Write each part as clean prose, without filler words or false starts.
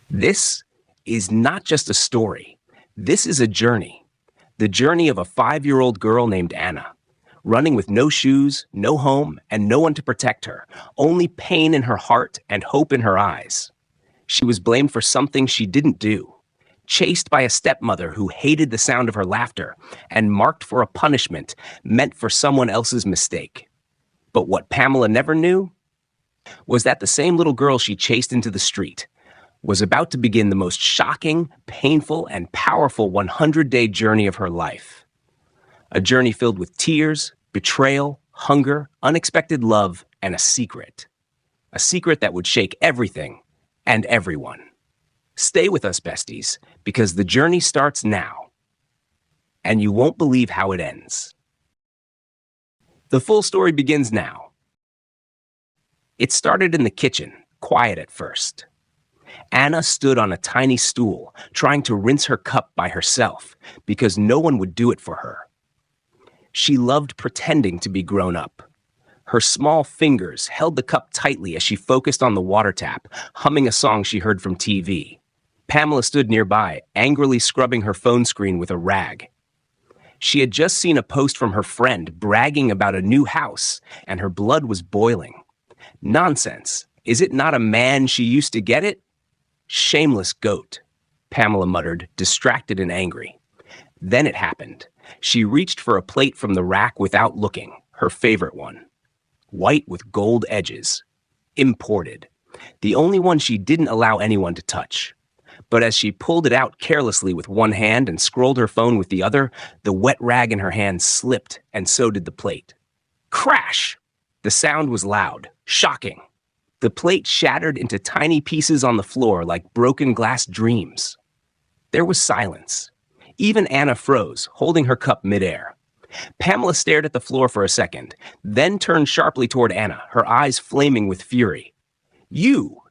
This is not just a story. This is a journey. The journey of a 5-year-old girl named Anna, running with no shoes, no home, and no one to protect her, only pain in her heart and hope in her eyes. She was blamed for something she didn't do, chased by a stepmother who hated the sound of her laughter, and marked for a punishment meant for someone else's mistake. But what Pamela never knew was that the same little girl she chased into the street was about to begin the most shocking, painful, and powerful 100-day journey of her life. A journey filled with tears, betrayal, hunger, unexpected love, and a secret. A secret that would shake everything and everyone. Stay with us, besties, because the journey starts now. And you won't believe how it ends. The full story begins now. It started in the kitchen, quiet at first. Anna stood on a tiny stool, trying to rinse her cup by herself, because no one would do it for her. She loved pretending to be grown up. Her small fingers held the cup tightly as she focused on the water tap, humming a song she heard from TV. Pamela stood nearby, angrily scrubbing her phone screen with a rag. She had just seen a post from her friend bragging about a new house, and her blood was boiling. Nonsense. Is it not a man she used to get it? Shameless goat, Pamela muttered, distracted and angry. Then it happened. She reached for a plate from the rack without looking, her favorite one. White with gold edges. Imported. The only one she didn't allow anyone to touch. But as she pulled it out carelessly with one hand and scrolled her phone with the other, the wet rag in her hand slipped, and so did the plate. Crash! The sound was loud, shocking. The plate shattered into tiny pieces on the floor like broken glass dreams. There was silence. Even Anna froze, holding her cup midair. Pamela stared at the floor for a second, then turned sharply toward Anna, her eyes flaming with fury. You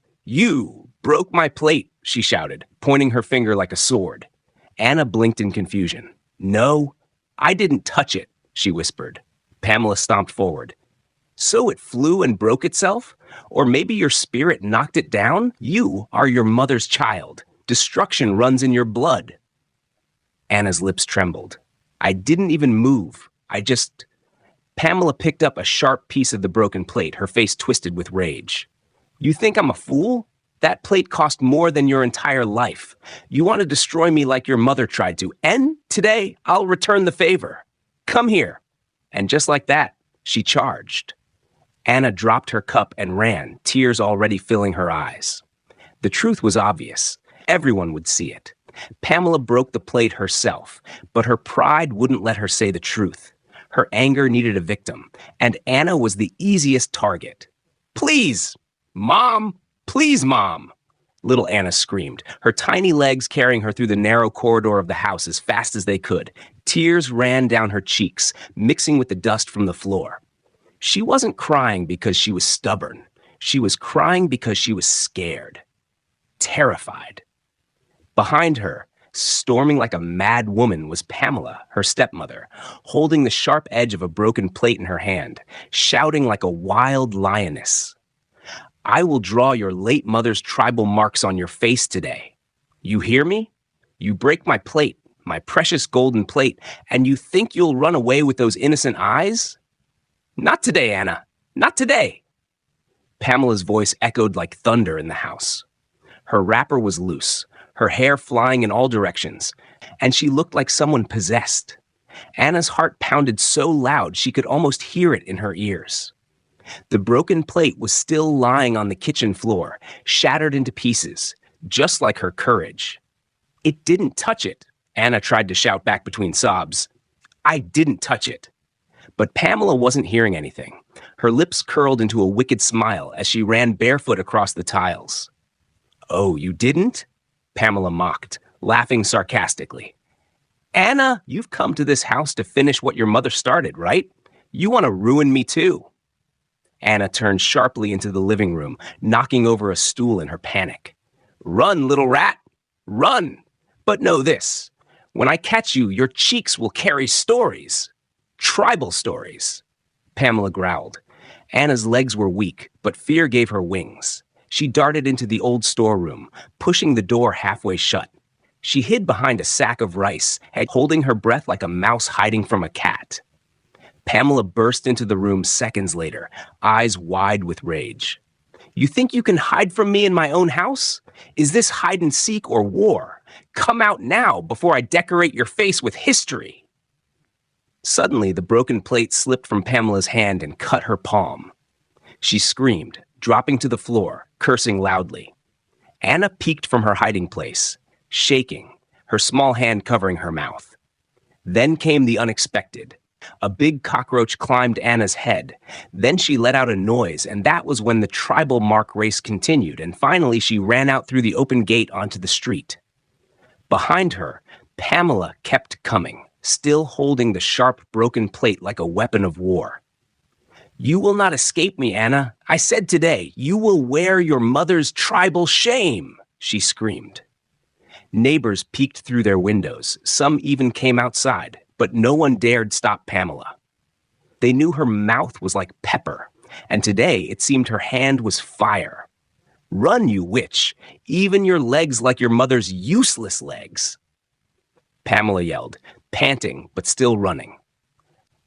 broke my plate, she shouted, pointing her finger like a sword. Anna blinked in confusion. No, I didn't touch it, she whispered. Pamela stomped forward. So it flew and broke itself? Or maybe your spirit knocked it down? You are your mother's child. Destruction runs in your blood. Anna's lips trembled. I didn't even move. Pamela picked up a sharp piece of the broken plate, her face twisted with rage. You think I'm a fool? That plate cost more than your entire life. You want to destroy me like your mother tried to, and today I'll return the favor. Come here. And just like that, she charged. Anna dropped her cup and ran, tears already filling her eyes. The truth was obvious. Everyone would see it. Pamela broke the plate herself, but her pride wouldn't let her say the truth. Her anger needed a victim, and Anna was the easiest target. Please, Mom! Please, Mom! Little Anna screamed, her tiny legs carrying her through the narrow corridor of the house as fast as they could. Tears ran down her cheeks, mixing with the dust from the floor. She wasn't crying because she was stubborn. She was crying because she was scared. Terrified. Behind her, storming like a mad woman, was Pamela, her stepmother, holding the sharp edge of a broken plate in her hand, shouting like a wild lioness. I will draw your late mother's tribal marks on your face today. You hear me? You break my plate, my precious golden plate, and you think you'll run away with those innocent eyes? Not today, Anna. Not today. Pamela's voice echoed like thunder in the house. Her wrapper was loose, her hair flying in all directions, and she looked like someone possessed. Anna's heart pounded so loud she could almost hear it in her ears. The broken plate was still lying on the kitchen floor, shattered into pieces, just like her courage. It didn't touch it, Anna tried to shout back between sobs. I didn't touch it. But Pamela wasn't hearing anything. Her lips curled into a wicked smile as she ran barefoot across the tiles. Oh, you didn't? Pamela mocked, laughing sarcastically. Anna, you've come to this house to finish what your mother started, right? You want to ruin me too. Anna turned sharply into the living room, knocking over a stool in her panic. Run, little rat! Run! But know this. When I catch you, your cheeks will carry stories. Tribal stories. Pamela growled. Anna's legs were weak, but fear gave her wings. She darted into the old storeroom, pushing the door halfway shut. She hid behind a sack of rice, holding her breath like a mouse hiding from a cat. Pamela burst into the room seconds later, eyes wide with rage. "You think you can hide from me in my own house? Is this hide and seek or war? Come out now before I decorate your face with history." Suddenly, the broken plate slipped from Pamela's hand and cut her palm. She screamed, dropping to the floor, cursing loudly. Anna peeked from her hiding place, shaking, her small hand covering her mouth. Then came the unexpected. A big cockroach climbed Anna's head. Then she let out a noise, and that was when the tribal mark race continued, and finally she ran out through the open gate onto the street. Behind her, Pamela kept coming, still holding the sharp, broken plate like a weapon of war. "You will not escape me, Anna. I said today, you will wear your mother's tribal shame," she screamed. Neighbors peeked through their windows. Some even came outside, but no one dared stop Pamela. They knew her mouth was like pepper, and today it seemed her hand was fire. "Run, you witch! Even your legs like your mother's useless legs!" Pamela yelled, panting but still running.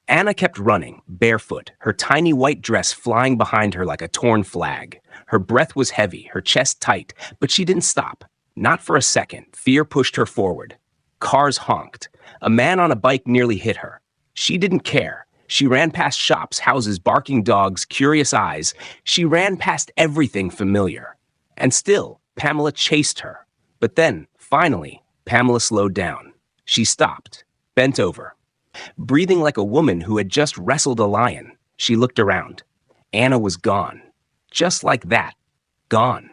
Anna kept running, barefoot, her tiny white dress flying behind her like a torn flag. Her breath was heavy, her chest tight, but she didn't stop. Not for a second. Fear pushed her forward. Cars honked. A man on a bike nearly hit her. She didn't care. She ran past shops, houses, barking dogs, curious eyes. She ran past everything familiar. And still, Pamela chased her. But then, finally, Pamela slowed down. She stopped, bent over. Breathing like a woman who had just wrestled a lion, she looked around. Anna was gone. Just like that. Gone.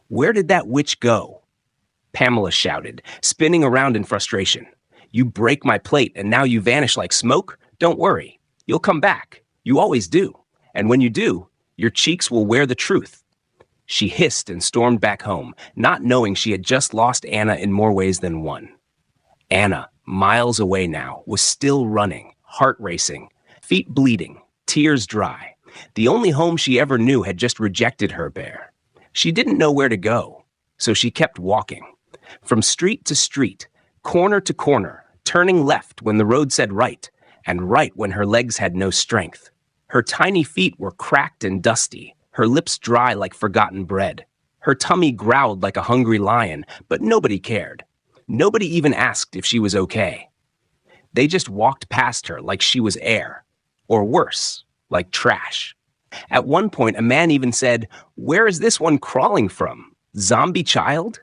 "Where did that witch go?" Pamela shouted, spinning around in frustration. "You break my plate and now you vanish like smoke? Don't worry. You'll come back. You always do. And when you do, your cheeks will wear the truth." She hissed and stormed back home, not knowing she had just lost Anna in more ways than one. Anna, miles away now, was still running, heart racing, feet bleeding, tears dry. The only home she ever knew had just rejected her bear. She didn't know where to go, so she kept walking. From street to street, corner to corner, turning left when the road said right, and right when her legs had no strength. Her tiny feet were cracked and dusty, her lips dry like forgotten bread. Her tummy growled like a hungry lion, but nobody cared. Nobody even asked if she was okay. They just walked past her like she was air, or worse, like trash. At one point, a man even said, "Where is this one crawling from? Zombie child?"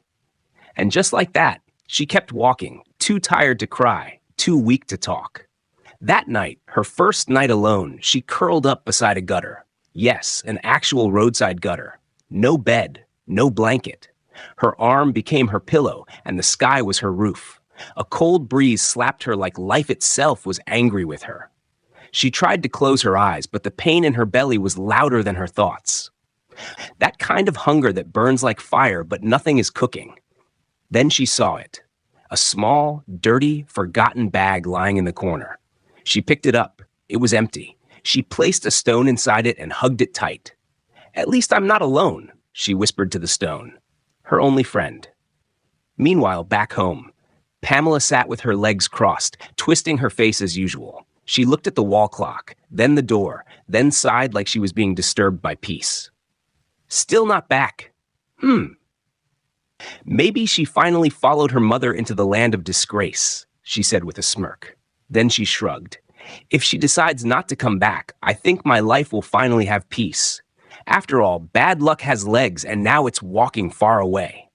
And just like that, she kept walking, too tired to cry, too weak to talk. That night, her first night alone, she curled up beside a gutter. Yes, an actual roadside gutter. No bed, no blanket. Her arm became her pillow, and the sky was her roof. A cold breeze slapped her like life itself was angry with her. She tried to close her eyes, but the pain in her belly was louder than her thoughts. That kind of hunger that burns like fire, but nothing is cooking. Then she saw it. A small, dirty, forgotten bag lying in the corner. She picked it up. It was empty. She placed a stone inside it and hugged it tight. "At least I'm not alone," she whispered to the stone. Her only friend. Meanwhile, back home, Pamela sat with her legs crossed, twisting her face as usual. She looked at the wall clock, then the door, then sighed like she was being disturbed by peace. Still not back. Maybe she finally followed her mother into the land of disgrace, she said with a smirk. Then she shrugged. If she decides not to come back, I think my life will finally have peace. After all, bad luck has legs, and now it's walking far away.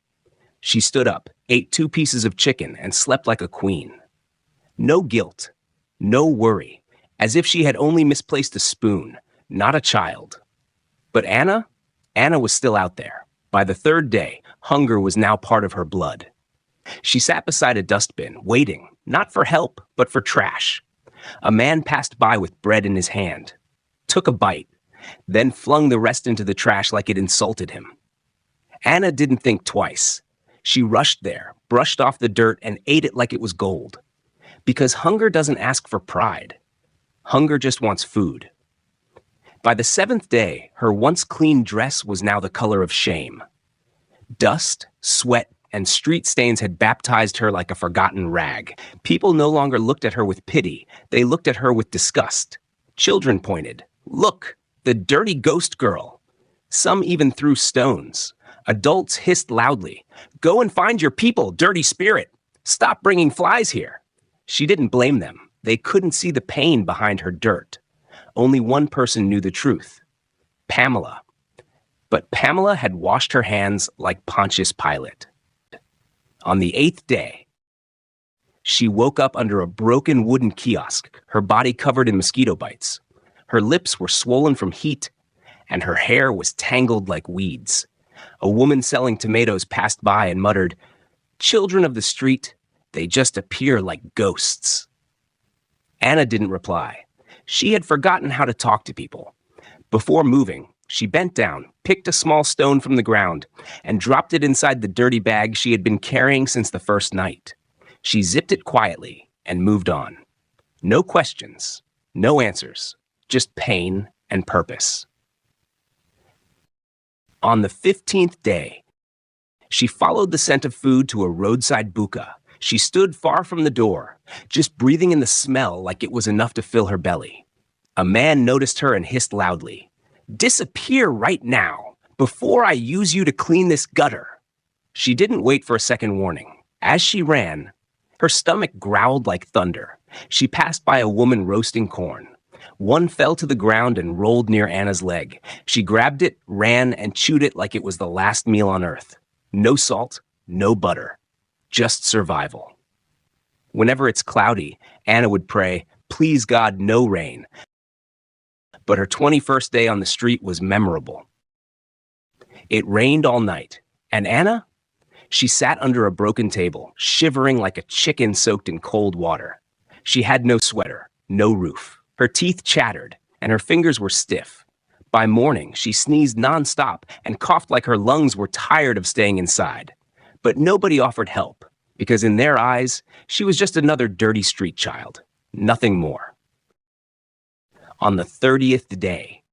She stood up, ate 2 pieces of chicken, and slept like a queen. No guilt, no worry, as if she had only misplaced a spoon, not a child. But Anna was still out there. By the 3rd day, hunger was now part of her blood. She sat beside a dustbin, waiting, not for help, but for trash. A man passed by with bread in his hand, took a bite, then flung the rest into the trash like it insulted him. Anna didn't think twice. She rushed there, brushed off the dirt, and ate it like it was gold. Because hunger doesn't ask for pride. Hunger just wants food. By the seventh day, her once clean dress was now the color of shame. Dust, sweat, and street stains had baptized her like a forgotten rag. People no longer looked at her with pity. They looked at her with disgust. Children pointed. "Look, the dirty ghost girl." Some even threw stones. Adults hissed loudly. "Go and find your people, dirty spirit. Stop bringing flies here." She didn't blame them. They couldn't see the pain behind her dirt. Only one person knew the truth. Pamela. But Pamela had washed her hands like Pontius Pilate. On the eighth day, she woke up under a broken wooden kiosk, her body covered in mosquito bites. Her lips were swollen from heat, and her hair was tangled like weeds. A woman selling tomatoes passed by and muttered, "Children of the street, they just appear like ghosts." Anna didn't reply. She had forgotten how to talk to people. Before moving, she bent down, picked a small stone from the ground, and dropped it inside the dirty bag she had been carrying since the first night. She zipped it quietly and moved on. No questions, no answers, just pain and purpose. On the 15th day, she followed the scent of food to a roadside buka. She stood far from the door, just breathing in the smell like it was enough to fill her belly. A man noticed her and hissed loudly, "Disappear right now, before I use you to clean this gutter." She didn't wait for a second warning. As she ran, her stomach growled like thunder. She passed by a woman roasting corn. One fell to the ground and rolled near Anna's leg. She grabbed it, ran, and chewed it like it was the last meal on earth. No salt, no butter, just survival. Whenever it's cloudy, Anna would pray, "Please God, no rain." But her 21st day on the street was memorable. It rained all night, and Anna? She sat under a broken table, shivering like a chicken soaked in cold water. She had no sweater, no roof. Her teeth chattered, and her fingers were stiff. By morning, she sneezed nonstop and coughed like her lungs were tired of staying inside. But nobody offered help, because in their eyes, she was just another dirty street child, nothing more. On the 30th day,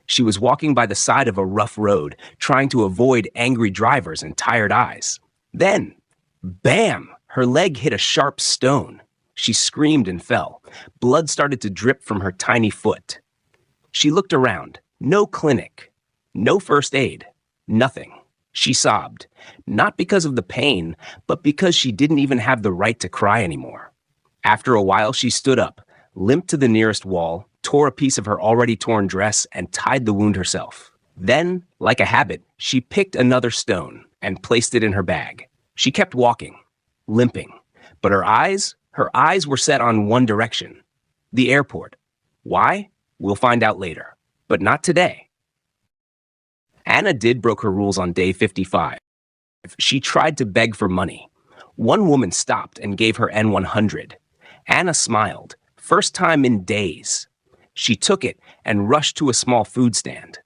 she was walking by the side of a rough road, trying to avoid angry drivers and tired eyes. Then, bam! Her leg hit a sharp stone. She screamed and fell. Blood started to drip from her tiny foot. She looked around. No clinic. No first aid. Nothing. She sobbed, not because of the pain, but because she didn't even have the right to cry anymore. After a while, she stood up, limped to the nearest wall, tore a piece of her already torn dress, and tied the wound herself. Then, like a habit, she picked another stone and placed it in her bag. She kept walking, limping, but her eyes were set on one direction, the airport. Why? We'll find out later, but not today. Anna did break her rules on day 55. She tried to beg for money. One woman stopped and gave her N100. Anna smiled, first time in days. She took it and rushed to a small food stand.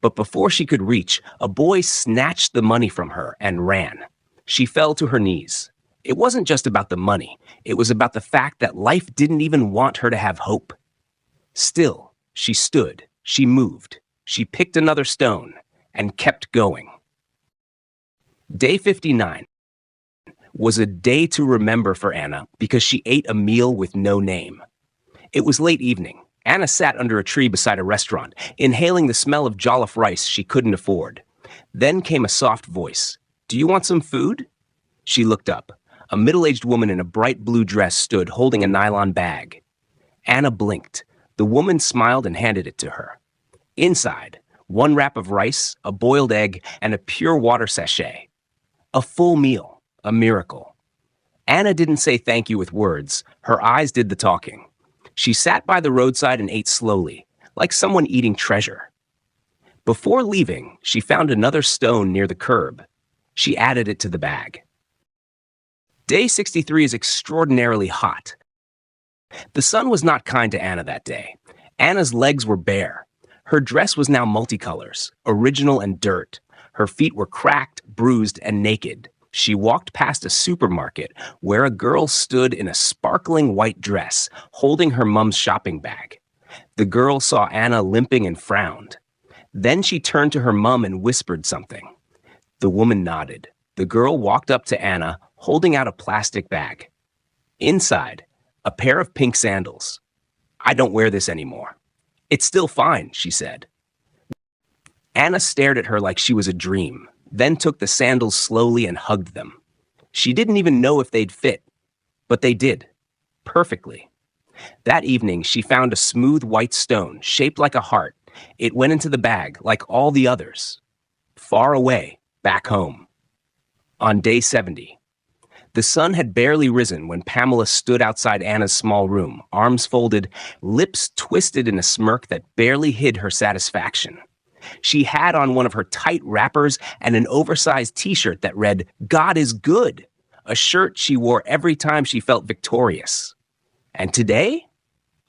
But before she could reach, a boy snatched the money from her and ran. She fell to her knees. It wasn't just about the money. It was about the fact that life didn't even want her to have hope. Still, she stood, she moved, she picked another stone, and kept going. Day 59 was a day to remember for Anna because she ate a meal with no name. It was late evening. Anna sat under a tree beside a restaurant, inhaling the smell of jollof rice she couldn't afford. Then came a soft voice. "Do you want some food?" She looked up. A middle-aged woman in a bright blue dress stood holding a nylon bag. Anna blinked. The woman smiled and handed it to her. Inside, one wrap of rice, a boiled egg, and a pure water sachet. A full meal, a miracle. Anna didn't say thank you with words. Her eyes did the talking. She sat by the roadside and ate slowly, like someone eating treasure. Before leaving, she found another stone near the curb. She added it to the bag. Day 63 is extraordinarily hot. The sun was not kind to Anna that day. Anna's legs were bare. Her dress was now multicolors, original and dirt. Her feet were cracked, bruised, and naked. She walked past a supermarket where a girl stood in a sparkling white dress, holding her mom's shopping bag. The girl saw Anna limping and frowned. Then she turned to her mom and whispered something. The woman nodded. The girl walked up to Anna, holding out a plastic bag. Inside, a pair of pink sandals. I don't wear this anymore. It's still fine, she said. Anna stared at her like she was a dream, then took the sandals slowly and hugged them. She didn't even know if they'd fit, but they did. Perfectly. That evening, she found a smooth white stone shaped like a heart. It went into the bag like all the others. Far away, back home. On day 70. The sun had barely risen when Pamela stood outside Anna's small room, arms folded, lips twisted in a smirk that barely hid her satisfaction. She had on one of her tight wrappers and an oversized t-shirt that read, "God is good," a shirt she wore every time she felt victorious. And today?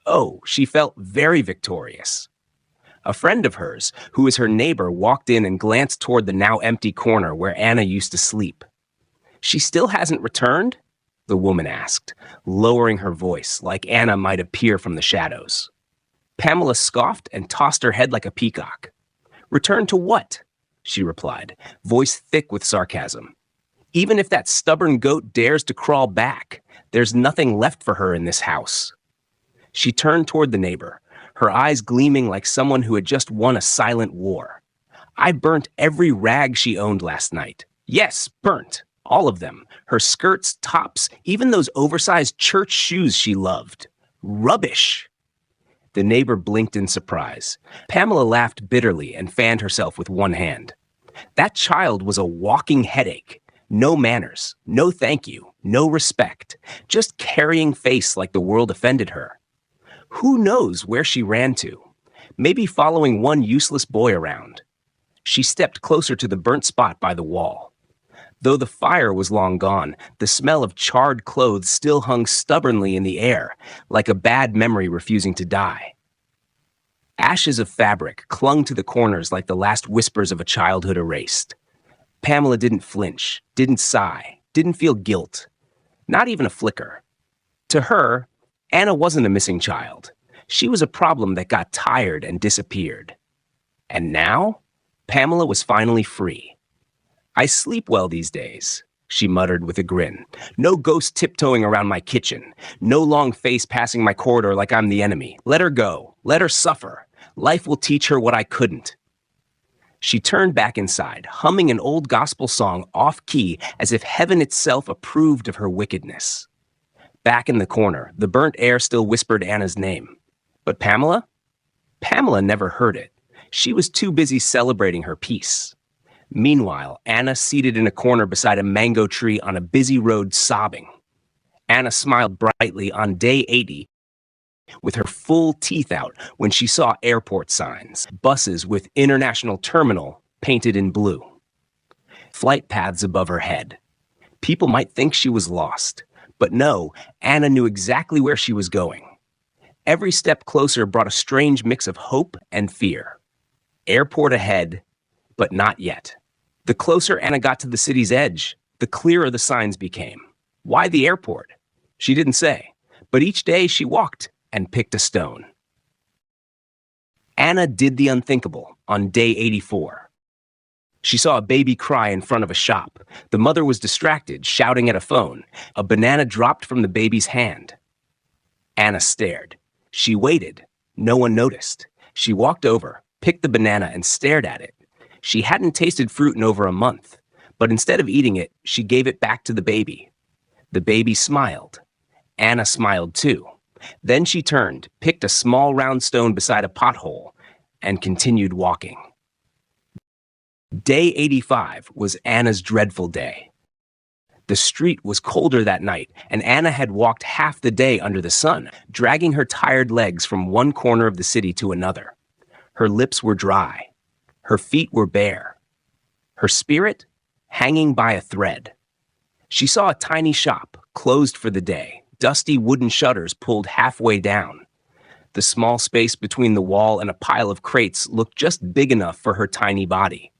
Oh, she felt very victorious. A friend of hers, who was her neighbor, walked in and glanced toward the now empty corner where Anna used to sleep. She still hasn't returned? The woman asked, lowering her voice like Anna might appear from the shadows. Pamela scoffed and tossed her head like a peacock. Return to what? She replied, voice thick with sarcasm. Even if that stubborn goat dares to crawl back, there's nothing left for her in this house. She turned toward the neighbor, her eyes gleaming like someone who had just won a silent war. I burnt every rag she owned last night. Yes, burnt. All of them. Her skirts, tops, even those oversized church shoes she loved. Rubbish. The neighbor blinked in surprise. Pamela laughed bitterly and fanned herself with one hand. That child was a walking headache. No manners, no thank you, no respect. Just carrying face like the world offended her. Who knows where she ran to? Maybe following one useless boy around. She stepped closer to the burnt spot by the wall. Though the fire was long gone, the smell of charred clothes still hung stubbornly in the air, like a bad memory refusing to die. Ashes of fabric clung to the corners like the last whispers of a childhood erased. Pamela didn't flinch, didn't sigh, didn't feel guilt. Not even a flicker. To her, Anna wasn't a missing child. She was a problem that got tired and disappeared. And now, Pamela was finally free. I sleep well these days, she muttered with a grin. No ghost tiptoeing around my kitchen. No long face passing my corridor like I'm the enemy. Let her go. Let her suffer. Life will teach her what I couldn't. She turned back inside, humming an old gospel song off-key as if heaven itself approved of her wickedness. Back in the corner, the burnt air still whispered Anna's name. But Pamela? Pamela never heard it. She was too busy celebrating her peace. Meanwhile, Anna seated in a corner beside a mango tree on a busy road sobbing. Anna smiled brightly on day 80 with her full teeth out when she saw airport signs, buses with International Terminal painted in blue. Flight paths above her head. People might think she was lost, but no, Anna knew exactly where she was going. Every step closer brought a strange mix of hope and fear. Airport ahead, but not yet. The closer Anna got to the city's edge, the clearer the signs became. Why the airport? She didn't say, but each day she walked and picked a stone. Anna did the unthinkable on day 84. She saw a baby cry in front of a shop. The mother was distracted, shouting at a phone. A banana dropped from the baby's hand. Anna stared. She waited. No one noticed. She walked over, picked the banana, and stared at it. She hadn't tasted fruit in over a month, but instead of eating it, she gave it back to the baby. The baby smiled. Anna smiled too. Then she turned, picked a small round stone beside a pothole, and continued walking. Day 85 was Anna's dreadful day. The street was colder that night, and Anna had walked half the day under the sun, dragging her tired legs from one corner of the city to another. Her lips were dry. Her feet were bare. Her spirit hanging by a thread. She saw a tiny shop, closed for the day, dusty wooden shutters pulled halfway down. The small space between the wall and a pile of crates looked just big enough for her tiny body.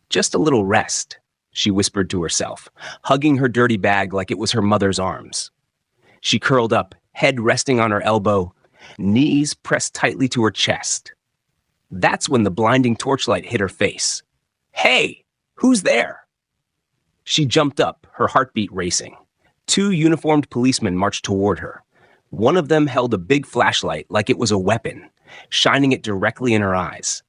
Just a little rest, she whispered to herself, hugging her dirty bag like it was her mother's arms. She curled up, head resting on her elbow, knees pressed tightly to her chest. That's when the blinding torchlight hit her face. "Hey, who's there?" She jumped up, her heartbeat racing. Two uniformed policemen marched toward her. One of them held a big flashlight like it was a weapon, shining it directly in her eyes.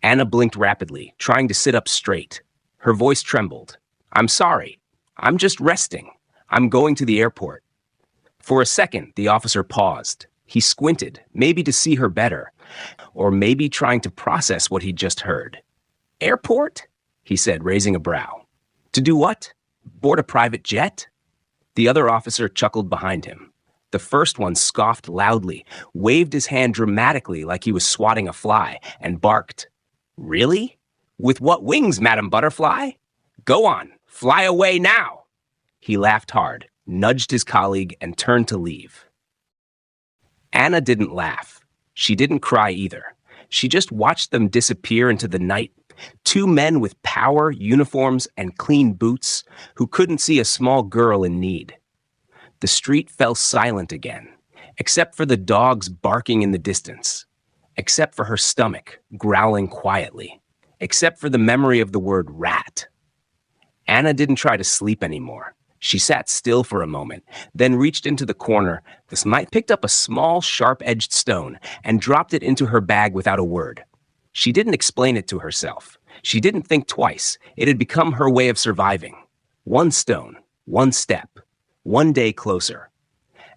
Anna blinked rapidly, trying to sit up straight. Her voice trembled. "I'm sorry. I'm just resting. I'm going to the airport." For a second, the officer paused. He squinted, maybe to see her better, or maybe trying to process what he'd just heard. "Airport?" he said, raising a brow. "To do what? Board a private jet?" The other officer chuckled behind him. The first one scoffed loudly, waved his hand dramatically like he was swatting a fly, and barked. "Really? With what wings, Madam Butterfly? Go on, fly away now." He laughed hard, nudged his colleague, and turned to leave. Anna didn't laugh. She didn't cry either. She just watched them disappear into the night. Two men with power, uniforms, and clean boots who couldn't see a small girl in need. The street fell silent again, except for the dogs barking in the distance, except for her stomach growling quietly, except for the memory of the word rat. Anna didn't try to sleep anymore. She sat still for a moment, then reached into the corner, picked up a small, sharp-edged stone, and dropped it into her bag without a word. She didn't explain it to herself. She didn't think twice. It had become her way of surviving. One stone, one step, one day closer.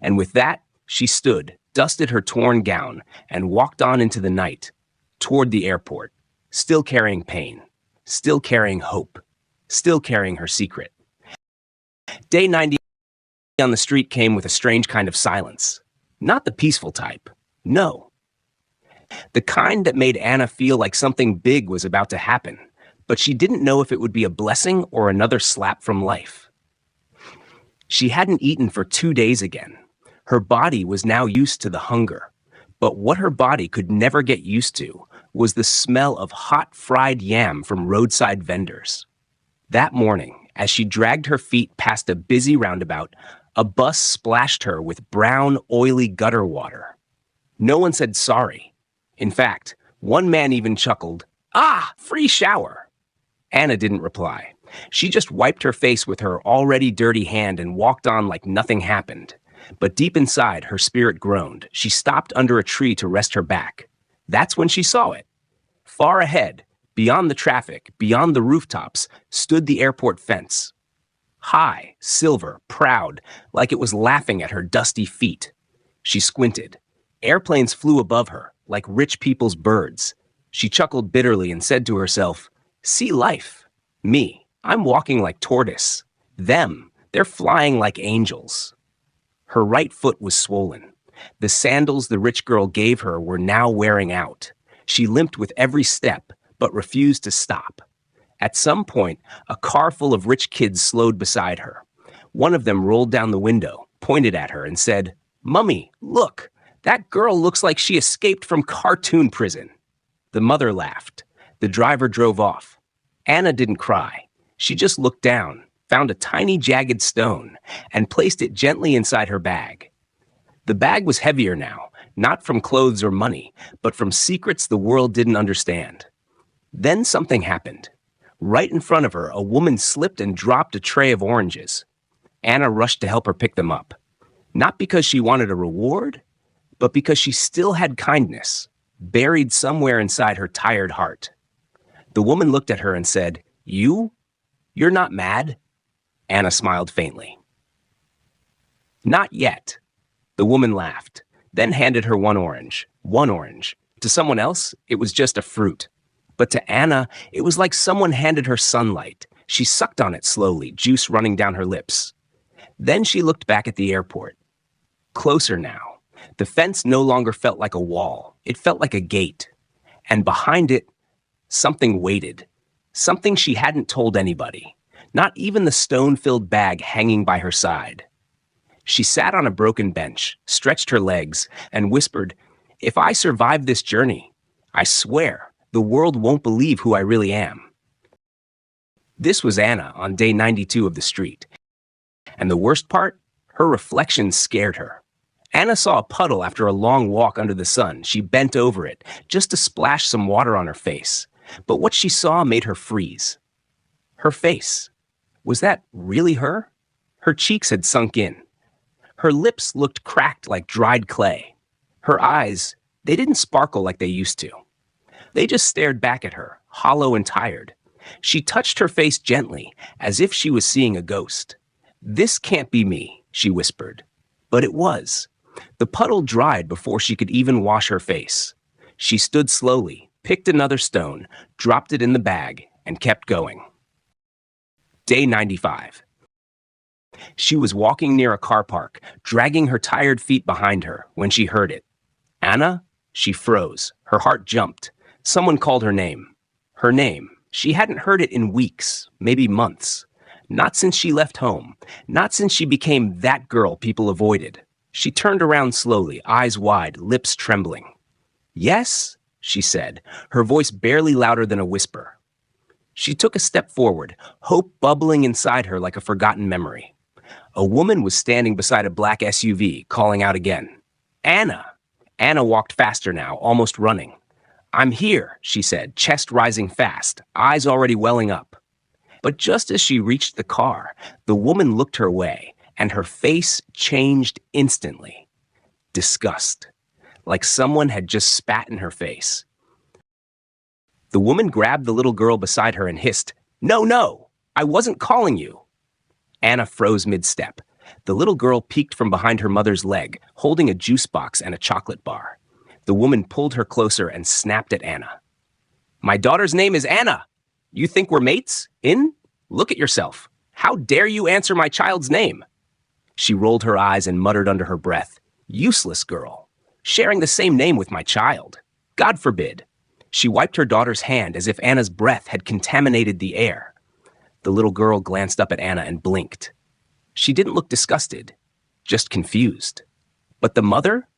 And with that, she stood, dusted her torn gown, and walked on into the night, toward the airport, still carrying pain, still carrying hope, still carrying her secret. Day 90 on the street came with a strange kind of silence. Not the peaceful type. No. The kind that made Anna feel like something big was about to happen, but she didn't know if it would be a blessing or another slap from life. She hadn't eaten for 2 days again. Her body was now used to the hunger, but what her body could never get used to was the smell of hot fried yam from roadside vendors. That morning, as she dragged her feet past a busy roundabout, a bus splashed her with brown, oily gutter water. No one said sorry. In fact, one man even chuckled, "Ah, free shower." Anna didn't reply. She just wiped her face with her already dirty hand and walked on like nothing happened. But deep inside, her spirit groaned. She stopped under a tree to rest her back. That's when she saw it. Far ahead, beyond the traffic, beyond the rooftops, stood the airport fence. High, silver, proud, like it was laughing at her dusty feet. She squinted. Airplanes flew above her, like rich people's birds. She chuckled bitterly and said to herself, "See life. Me, I'm walking like tortoise. Them, they're flying like angels." Her right foot was swollen. The sandals the rich girl gave her were now wearing out. She limped with every step, but refused to stop. At some point, a car full of rich kids slowed beside her. One of them rolled down the window, pointed at her, and said, "Mummy, look, that girl looks like she escaped from cartoon prison." The mother laughed. The driver drove off. Anna didn't cry. She just looked down, found a tiny jagged stone, and placed it gently inside her bag. The bag was heavier now, not from clothes or money, but from secrets the world didn't understand. Then something happened. Right in front of her, a woman slipped and dropped a tray of oranges. Anna rushed to help her pick them up. Not because she wanted a reward, but because she still had kindness, buried somewhere inside her tired heart. The woman looked at her and said, "You? You're not mad?" Anna smiled faintly. "Not yet." The woman laughed, then handed her one orange. One orange. To someone else, it was just a fruit. But to Anna, it was like someone handed her sunlight. She sucked on it slowly, juice running down her lips. Then she looked back at the airport. Closer now. The fence no longer felt like a wall. It felt like a gate. And behind it, something waited. Something she hadn't told anybody. Not even the stone-filled bag hanging by her side. She sat on a broken bench, stretched her legs, and whispered, "If I survive this journey, I swear the world won't believe who I really am." This was Anna on day 92 of the street. And the worst part, her reflection scared her. Anna saw a puddle after a long walk under the sun. She bent over it, just to splash some water on her face. But what she saw made her freeze. Her face. Was that really her? Her cheeks had sunk in. Her lips looked cracked like dried clay. Her eyes, they didn't sparkle like they used to. They just stared back at her, hollow and tired. She touched her face gently, as if she was seeing a ghost. "This can't be me," she whispered. But it was. The puddle dried before she could even wash her face. She stood slowly, picked another stone, dropped it in the bag, and kept going. Day 95. She was walking near a car park, dragging her tired feet behind her, when she heard it. "Anna?" She froze. Her heart jumped. Someone called her name. Her name. She hadn't heard it in weeks, maybe months. Not since she left home. Not since she became that girl people avoided. She turned around slowly, eyes wide, lips trembling. "Yes?" she said, her voice barely louder than a whisper. She took a step forward, hope bubbling inside her like a forgotten memory. A woman was standing beside a black SUV, calling out again. "Anna!" Anna walked faster now, almost running. "I'm here," she said, chest rising fast, eyes already welling up. But just as she reached the car, the woman looked her way, and her face changed instantly. Disgust. Like someone had just spat in her face. The woman grabbed the little girl beside her and hissed, "No, no! I wasn't calling you!" Anna froze mid-step. The little girl peeked from behind her mother's leg, holding a juice box and a chocolate bar. The woman pulled her closer and snapped at Anna. "My daughter's name is Anna! You think we're mates? In? Look at yourself. How dare you answer my child's name?" She rolled her eyes and muttered under her breath, "Useless girl. Sharing the same name with my child. God forbid." She wiped her daughter's hand as if Anna's breath had contaminated the air. The little girl glanced up at Anna and blinked. She didn't look disgusted, just confused. But the mother?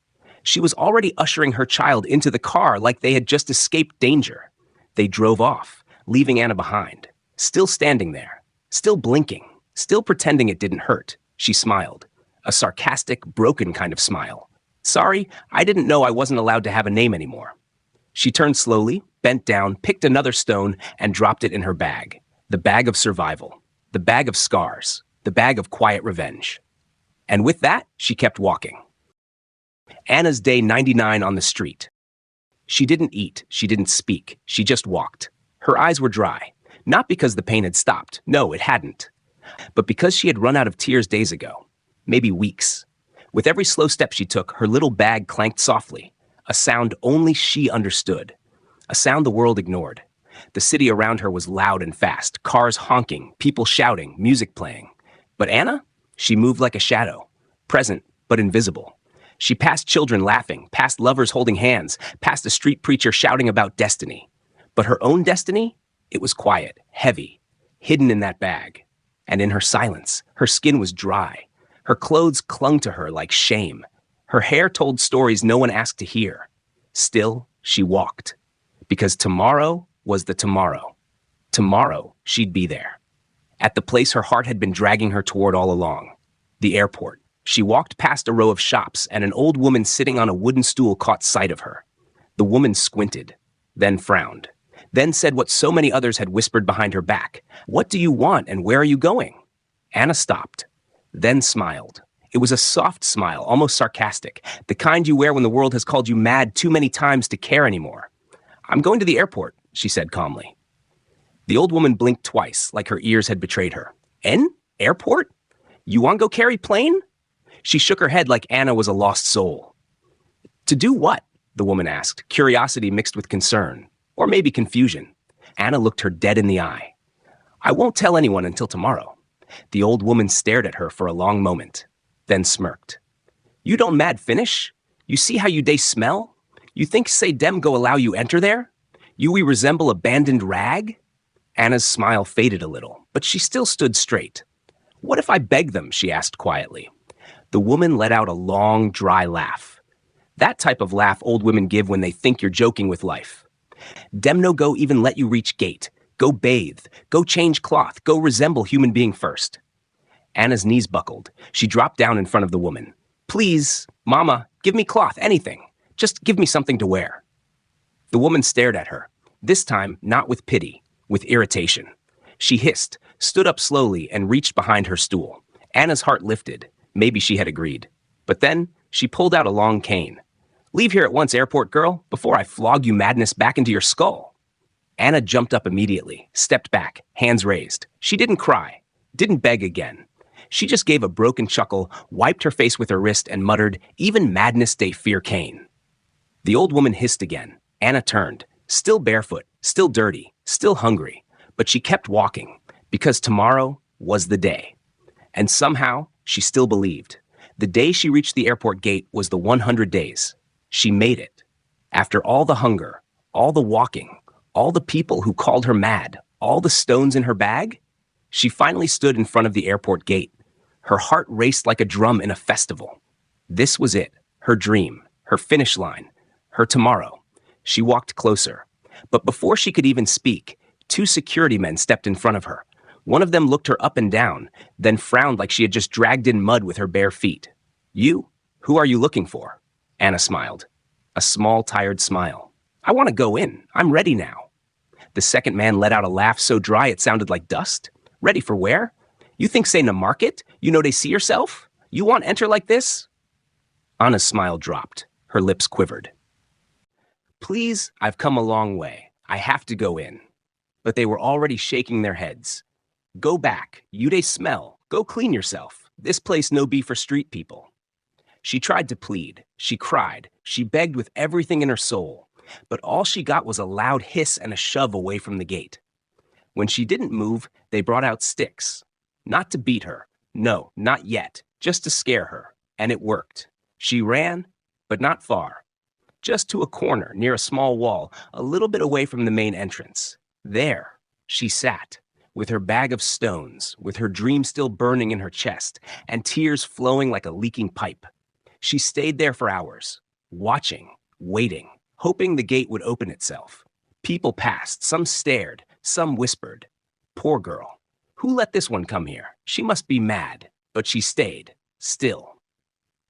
She was already ushering her child into the car like they had just escaped danger. They drove off, leaving Anna behind, still standing there, still blinking, still pretending it didn't hurt. She smiled, a sarcastic, broken kind of smile. "Sorry, I didn't know I wasn't allowed to have a name anymore." She turned slowly, bent down, picked another stone, and dropped it in her bag. The bag of survival, the bag of scars, the bag of quiet revenge. And with that, she kept walking. Anna's day 99 on the street. She didn't eat, she didn't speak, she just walked. Her eyes were dry, not because the pain had stopped, no, it hadn't, but because she had run out of tears days ago, maybe weeks. With every slow step she took, her little bag clanked softly, a sound only she understood, a sound the world ignored. The city around her was loud and fast, cars honking, people shouting, music playing. But Anna? She moved like a shadow, present but invisible. She passed children laughing, past lovers holding hands, past a street preacher shouting about destiny. But her own destiny? It was quiet, heavy, hidden in that bag. And in her silence, her skin was dry. Her clothes clung to her like shame. Her hair told stories no one asked to hear. Still, she walked. Because tomorrow was the tomorrow. Tomorrow, she'd be there. At the place her heart had been dragging her toward all along. The airport. She walked past a row of shops, and an old woman sitting on a wooden stool caught sight of her. The woman squinted, then frowned, then said what so many others had whispered behind her back. "What do you want, and where are you going?" Anna stopped, then smiled. It was a soft smile, almost sarcastic, the kind you wear when the world has called you mad too many times to care anymore. "I'm going to the airport," she said calmly. The old woman blinked twice, like her ears had betrayed her. "En? Airport? You want go carry plane?" She shook her head like Anna was a lost soul. "To do what?" the woman asked, curiosity mixed with concern, or maybe confusion. Anna looked her dead in the eye. "I won't tell anyone until tomorrow." The old woman stared at her for a long moment, then smirked. "You don't mad finish? You see how you dey smell? You think say dem go allow you enter there? You we resemble abandoned rag?" Anna's smile faded a little, but she still stood straight. "What if I beg them?" she asked quietly. The woman let out a long, dry laugh. That type of laugh old women give when they think you're joking with life. "Dem no go even let you reach gate. Go bathe. Go change cloth. Go resemble human being first." Anna's knees buckled. She dropped down in front of the woman. Please, Mama, give me cloth, anything. Just give me something to wear. The woman stared at her, this time not with pity, with irritation. She hissed, stood up slowly, and reached behind her stool. Anna's heart lifted. Maybe she had agreed. But then she pulled out a long cane. Leave here at once, airport girl, before I flog you madness back into your skull. Anna jumped up immediately, stepped back, hands raised. She didn't cry, didn't beg again. She just gave a broken chuckle, wiped her face with her wrist, and muttered, "Even madness they fear Cain." The old woman hissed again. Anna turned, still barefoot, still dirty, still hungry. But she kept walking, because tomorrow was the day. And somehow, she still believed. The day she reached the airport gate was the 100 days. She made it. After all the hunger, all the walking, all the people who called her mad, all the stones in her bag, she finally stood in front of the airport gate. Her heart raced like a drum in a festival. This was it, her dream, her finish line, her tomorrow. She walked closer. But before she could even speak, 2 security men stepped in front of her. One of them looked her up and down, then frowned like she had just dragged in mud with her bare feet. "You? Who are you looking for?" Anna smiled. A small, tired smile. "I want to go in. I'm ready now." The second man let out a laugh so dry it sounded like dust. "Ready for where? You think say na market? You know they see yourself? You want enter like this?" Anna's smile dropped. Her lips quivered. "Please, I've come a long way. I have to go in." But they were already shaking their heads. "Go back. You dey smell. Go clean yourself. This place no be for street people." She tried to plead. She cried. She begged with everything in her soul. But all she got was a loud hiss and a shove away from the gate. When she didn't move, they brought out sticks. Not to beat her. No, not yet. Just to scare her. And it worked. She ran, but not far. Just to a corner near a small wall, a little bit away from the main entrance. There, she sat, with her bag of stones, with her dream still burning in her chest, and tears flowing like a leaking pipe. She stayed there for hours, watching, waiting, hoping the gate would open itself. People passed, some stared, some whispered. Poor girl. Who let this one come here? She must be mad. But she stayed, still,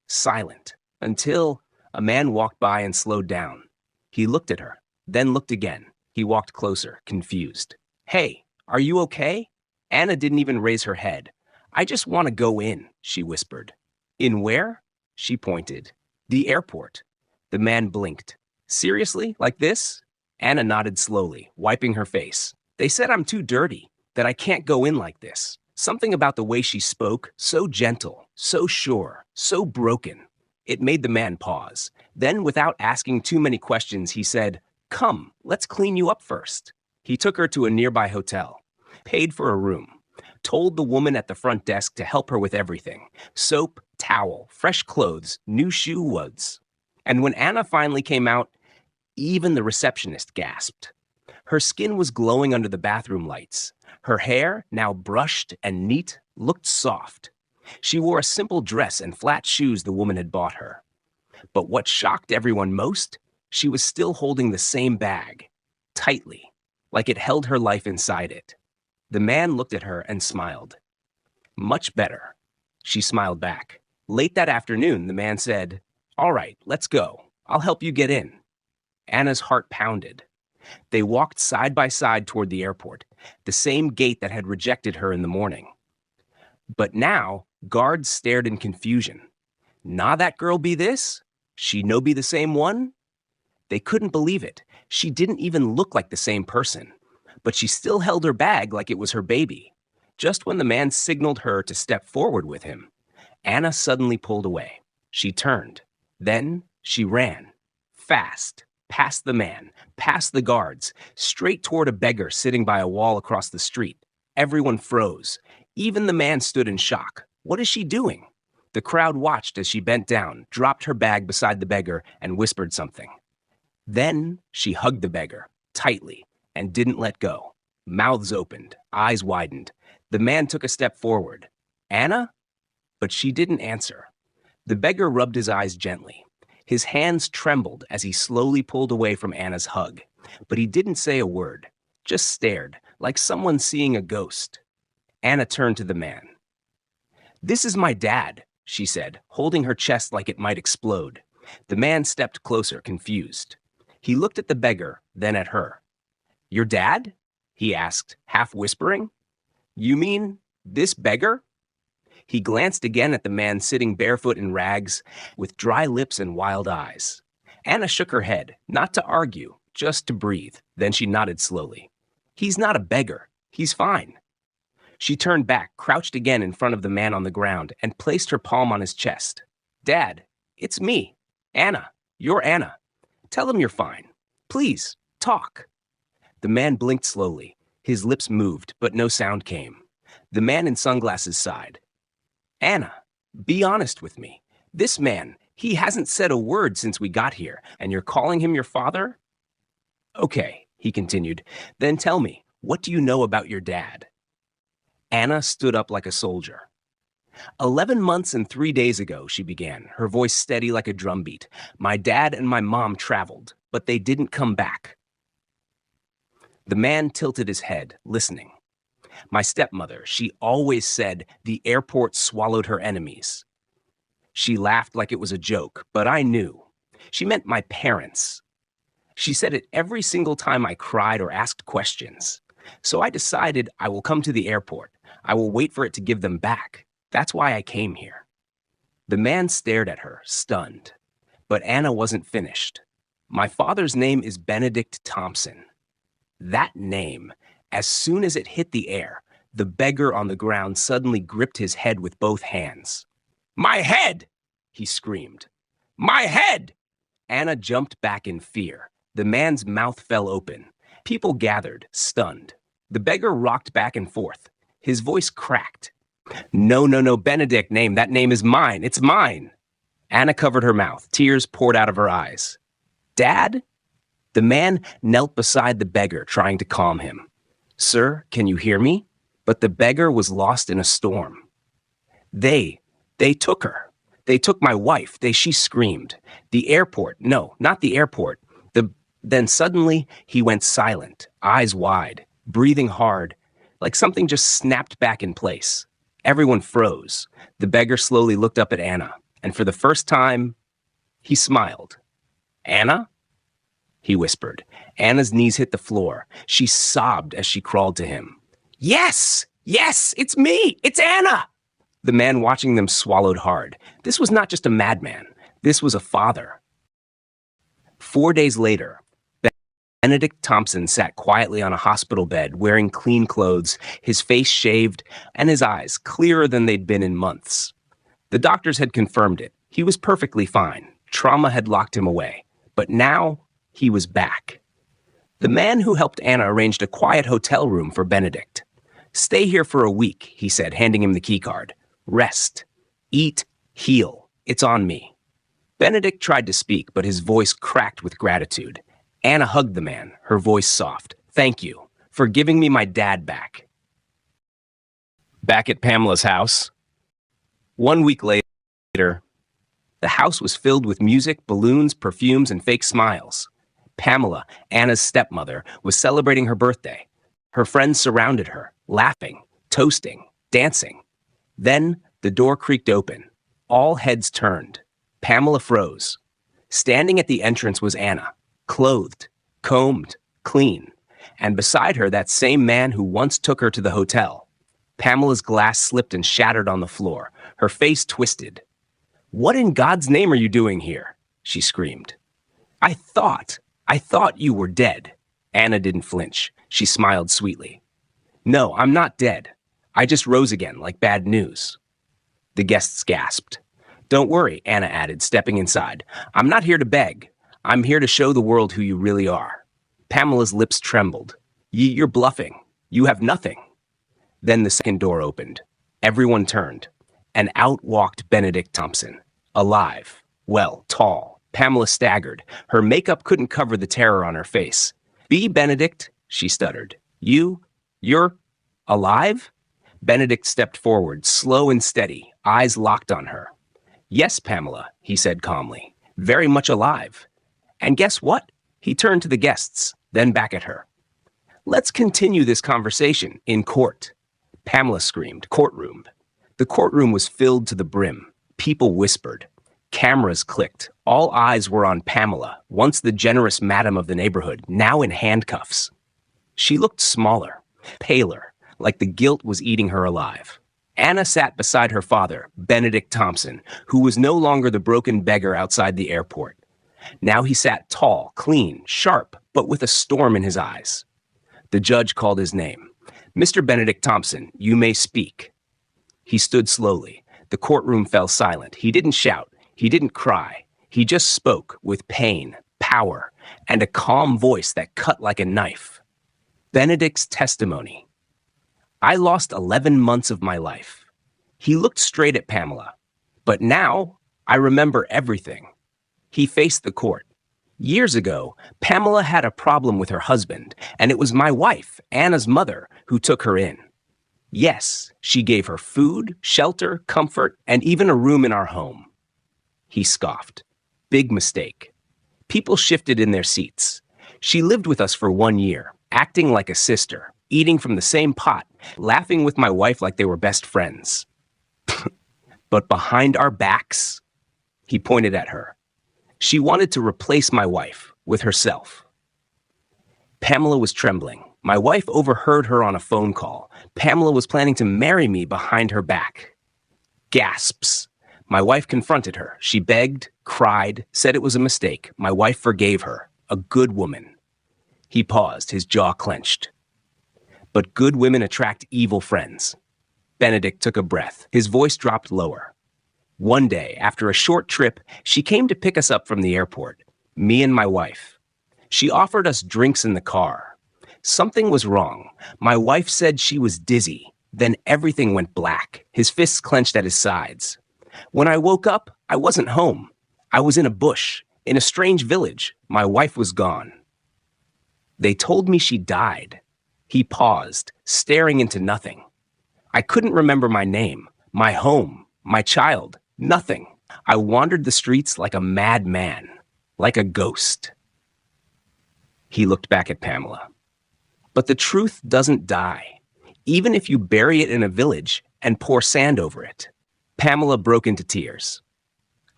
silent, until a man walked by and slowed down. He looked at her, then looked again. He walked closer, confused. "Hey, are you okay?" Anna didn't even raise her head. "I just want to go in," she whispered. "In where?" She pointed. "The airport." The man blinked. "Seriously? Like this?" Anna nodded slowly, wiping her face. "They said I'm too dirty, that I can't go in like this." Something about the way she spoke, so gentle, so sure, so broken. It made the man pause. Then, without asking too many questions, he said, "Come, let's clean you up first." He took her to a nearby hotel, paid for a room, told the woman at the front desk to help her with everything. Soap, towel, fresh clothes, new shoe wads. And when Anna finally came out, even the receptionist gasped. Her skin was glowing under the bathroom lights. Her hair, now brushed and neat, looked soft. She wore a simple dress and flat shoes the woman had bought her. But what shocked everyone most, she was still holding the same bag, tightly, like it held her life inside it. The man looked at her and smiled. "Much better." She smiled back. Late that afternoon, the man said, "All right, let's go. I'll help you get in." Anna's heart pounded. They walked side by side toward the airport, the same gate that had rejected her in the morning. But now, guards stared in confusion. "Nah, that girl be this? She no be the same one?" They couldn't believe it. She didn't even look like the same person. But she still held her bag like it was her baby. Just when the man signaled her to step forward with him, Anna suddenly pulled away. She turned. Then she ran. Fast. Past the man, past the guards, straight toward a beggar sitting by a wall across the street. Everyone froze. Even the man stood in shock. What is she doing? The crowd watched as she bent down, dropped her bag beside the beggar, and whispered something. Then she hugged the beggar, tightly, and didn't let go. Mouths opened, eyes widened. The man took a step forward. "Anna?" But she didn't answer. The beggar rubbed his eyes gently. His hands trembled as he slowly pulled away from Anna's hug. But he didn't say a word, just stared, like someone seeing a ghost. Anna turned to the man. "This is my dad," she said, holding her chest like it might explode. The man stepped closer, confused. He looked at the beggar, then at her. Your dad? He asked, half whispering. You mean this beggar? He glanced again at the man sitting barefoot in rags, with dry lips and wild eyes. Anna shook her head, not to argue, just to breathe. Then she nodded slowly. He's not a beggar. He's fine. She turned back, crouched again in front of the man on the ground, and placed her palm on his chest. Dad, it's me. Anna. You're Anna. Tell him you're fine. Please, talk. The man blinked slowly. His lips moved, but no sound came. The man in sunglasses sighed. Anna, be honest with me. This man, he hasn't said a word since we got here, and you're calling him your father? Okay, he continued. Then tell me, what do you know about your dad? Anna stood up like a soldier. 11 months and 3 days ago, she began, her voice steady like a drumbeat. My dad and my mom traveled, but they didn't come back. The man tilted his head, listening. My stepmother, she always said the airport swallowed her enemies. She laughed like it was a joke, but I knew. She meant my parents. She said it every single time I cried or asked questions. So I decided I will come to the airport. I will wait for it to give them back. That's why I came here. The man stared at her, stunned. But Anna wasn't finished. My father's name is Benedict Thompson. That name, as soon as it hit the air, the beggar on the ground suddenly gripped his head with both hands. My head! He screamed. My head! Anna jumped back in fear. The man's mouth fell open. People gathered, stunned. The beggar rocked back and forth. His voice cracked. No, Benedict name. That name is mine. It's mine. Anna covered her mouth. Tears poured out of her eyes. Dad? The man knelt beside the beggar, trying to calm him. Sir, can you hear me? But the beggar was lost in a storm. They took her. They took my wife. She screamed. The airport. No, not the airport. Then suddenly he went silent, eyes wide, breathing hard, like something just snapped back in place. Everyone froze. The beggar slowly looked up at Anna, and for the first time, he smiled. Anna? He whispered. Anna's knees hit the floor. She sobbed as she crawled to him. Yes, it's me. It's Anna. The man watching them swallowed hard. This was not just a madman. This was a father. 4 days later, Benedict Thompson sat quietly on a hospital bed, wearing clean clothes, his face shaved, and his eyes clearer than they'd been in months. The doctors had confirmed it. He was perfectly fine. Trauma had locked him away. But now, he was back. The man who helped Anna arranged a quiet hotel room for Benedict. Stay here for a week, he said, handing him the keycard. Rest. Eat. Heal. It's on me. Benedict tried to speak, but his voice cracked with gratitude. Anna hugged the man, her voice soft. Thank you for giving me my dad back. Back at Pamela's house. 1 week later, the house was filled with music, balloons, perfumes, and fake smiles. Pamela, Anna's stepmother, was celebrating her birthday. Her friends surrounded her, laughing, toasting, dancing. Then the door creaked open. All heads turned. Pamela froze. Standing at the entrance was Anna, clothed, combed, clean, and beside her that same man who once took her to the hotel. Pamela's glass slipped and shattered on the floor, her face twisted. What in God's name are you doing here? She screamed. I thought you were dead. Anna didn't flinch. She smiled sweetly. No, I'm not dead. I just rose again, like bad news. The guests gasped. Don't worry, Anna added, stepping inside. I'm not here to beg. I'm here to show the world who you really are. Pamela's lips trembled. You're bluffing. You have nothing. Then the second door opened. Everyone turned. And out walked Benedict Thompson. Alive. Well, tall. Pamela staggered. Her makeup couldn't cover the terror on her face. Be Benedict, she stuttered. You're alive? Benedict stepped forward, slow and steady, eyes locked on her. Yes, Pamela, he said calmly. Very much alive. And guess what? He turned to the guests, then back at her. Let's continue this conversation in court. Pamela screamed, courtroom. The courtroom was filled to the brim. People whispered. Cameras clicked. All eyes were on Pamela, once the generous madam of the neighborhood, now in handcuffs. She looked smaller, paler, like the guilt was eating her alive. Anna sat beside her father, Benedict Thompson, who was no longer the broken beggar outside the airport. Now he sat tall, clean, sharp, but with a storm in his eyes. The judge called his name. "Mr. Benedict Thompson, you may speak." He stood slowly. The courtroom fell silent. He didn't shout. He didn't cry. He just spoke with pain, power, and a calm voice that cut like a knife. Benedict's testimony. I lost 11 months of my life. He looked straight at Pamela. But now, I remember everything. He faced the court. Years ago, Pamela had a problem with her husband, and it was my wife, Anna's mother, who took her in. Yes, she gave her food, shelter, comfort, and even a room in our home. He scoffed. Big mistake. People shifted in their seats. She lived with us for 1 year, acting like a sister, eating from the same pot, laughing with my wife like they were best friends. But behind our backs, he pointed at her. She wanted to replace my wife with herself. Pamela was trembling. My wife overheard her on a phone call. Pamela was planning to marry me behind her back. Gasps. My wife confronted her. She begged, cried, said it was a mistake. My wife forgave her. A good woman. He paused, his jaw clenched. But good women attract evil friends. Benedict took a breath. His voice dropped lower. One day, after a short trip, she came to pick us up from the airport, me and my wife. She offered us drinks in the car. Something was wrong. My wife said she was dizzy. Then everything went black. His fists clenched at his sides. When I woke up, I wasn't home. I was in a bush, in a strange village. My wife was gone. They told me she died. He paused, staring into nothing. I couldn't remember my name, my home, my child, nothing. I wandered the streets like a madman, like a ghost. He looked back at Pamela. But the truth doesn't die, even if you bury it in a village and pour sand over it. Pamela broke into tears.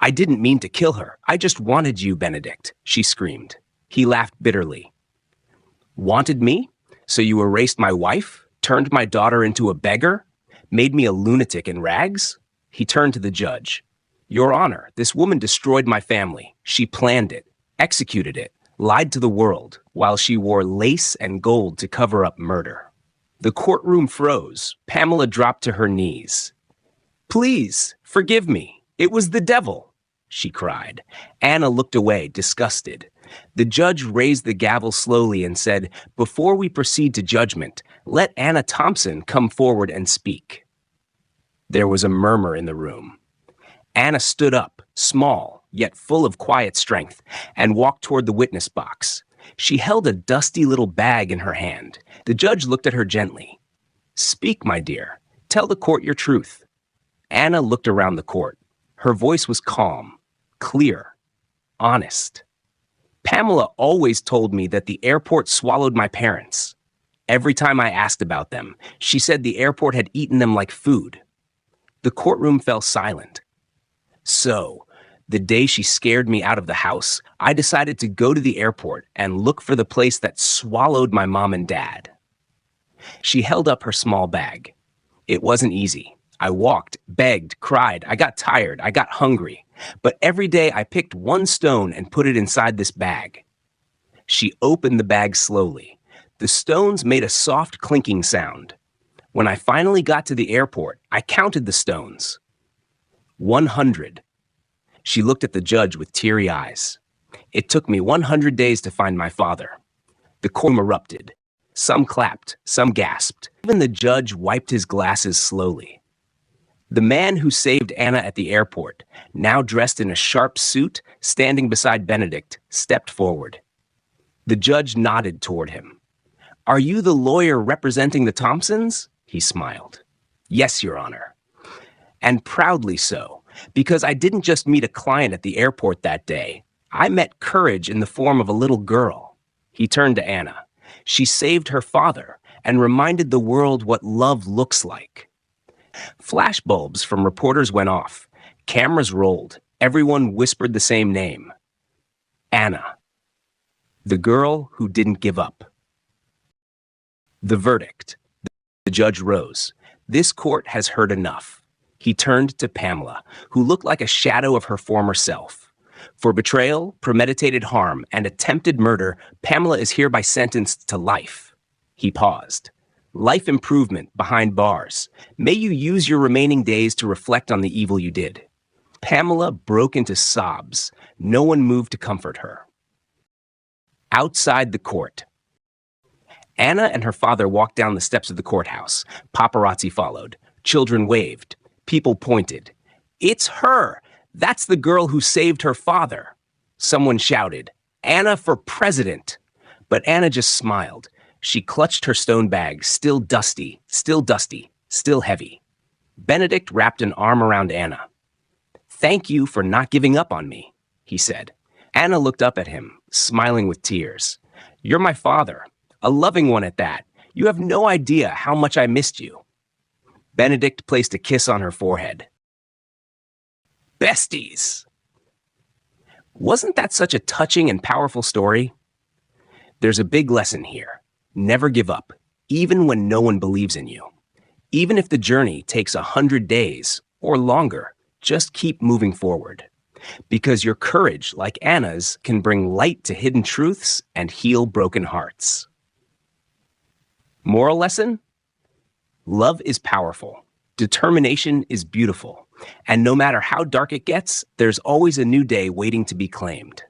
I didn't mean to kill her. I just wanted you, Benedict, she screamed. He laughed bitterly. Wanted me? So you erased my wife, turned my daughter into a beggar, made me a lunatic in rags? He turned to the judge. Your Honor, this woman destroyed my family. She planned it, executed it, lied to the world, while she wore lace and gold to cover up murder. The courtroom froze. Pamela dropped to her knees. Please, forgive me. It was the devil, she cried. Anna looked away, disgusted. The judge raised the gavel slowly and said, Before we proceed to judgment, let Anna Thompson come forward and speak. There was a murmur in the room. Anna stood up, small, yet full of quiet strength, and walked toward the witness box. She held a dusty little bag in her hand. The judge looked at her gently. Speak, my dear. Tell the court your truth. Anna looked around the court. Her voice was calm, clear, honest. Pamela always told me that the airport swallowed my parents. Every time I asked about them, she said the airport had eaten them like food. The courtroom fell silent. So, the day she scared me out of the house, I decided to go to the airport and look for the place that swallowed my mom and dad. She held up her small bag. It wasn't easy. I walked, begged, cried. I got tired. I got hungry. But every day I picked one stone and put it inside this bag. She opened the bag slowly. The stones made a soft clinking sound. When I finally got to the airport, I counted the stones. 100. She looked at the judge with teary eyes. It took me 100 days to find my father. The courtroom erupted. Some clapped, some gasped. Even the judge wiped his glasses slowly. The man who saved Anna at the airport, now dressed in a sharp suit, standing beside Benedict, stepped forward. The judge nodded toward him. Are you the lawyer representing the Thompsons? He smiled. Yes, Your Honor. And proudly so, because I didn't just meet a client at the airport that day. I met courage in the form of a little girl. He turned to Anna. She saved her father and reminded the world what love looks like. Flashbulbs from reporters went off. Cameras rolled. Everyone whispered the same name. Anna, the girl who didn't give up. The verdict. The judge rose. This court has heard enough. He turned to Pamela, who looked like a shadow of her former self. For betrayal, premeditated harm, and attempted murder, Pamela is hereby sentenced to life. He paused. Life improvement behind bars. May you use your remaining days to reflect on the evil you did. Pamela broke into sobs. No one moved to comfort her. Outside the court, Anna and her father walked down the steps of the courthouse. Paparazzi followed. Children waved. People pointed. It's her! That's the girl who saved her father. Someone shouted, Anna for president. But Anna just smiled. She clutched her stone bag, still dusty, still heavy. Benedict wrapped an arm around Anna. Thank you for not giving up on me, he said. Anna looked up at him, smiling with tears. You're my father, a loving one at that. You have no idea how much I missed you. Benedict placed a kiss on her forehead. Besties! Wasn't that such a touching and powerful story? There's a big lesson here. Never give up, even when no one believes in you. Even if the journey takes 100 days or longer, just keep moving forward. Because your courage, like Anna's, can bring light to hidden truths and heal broken hearts. Moral lesson? Love is powerful. Determination is beautiful. And no matter how dark it gets, there's always a new day waiting to be claimed.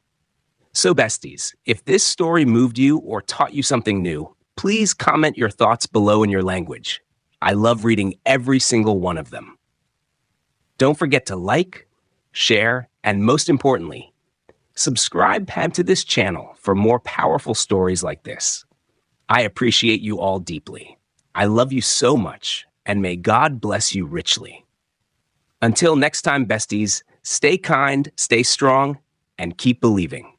So besties, if this story moved you or taught you something new, please comment your thoughts below in your language. I love reading every single one of them. Don't forget to like, share, and most importantly, subscribe to this channel for more powerful stories like this. I appreciate you all deeply. I love you so much, and may God bless you richly. Until next time, besties, stay kind, stay strong, and keep believing.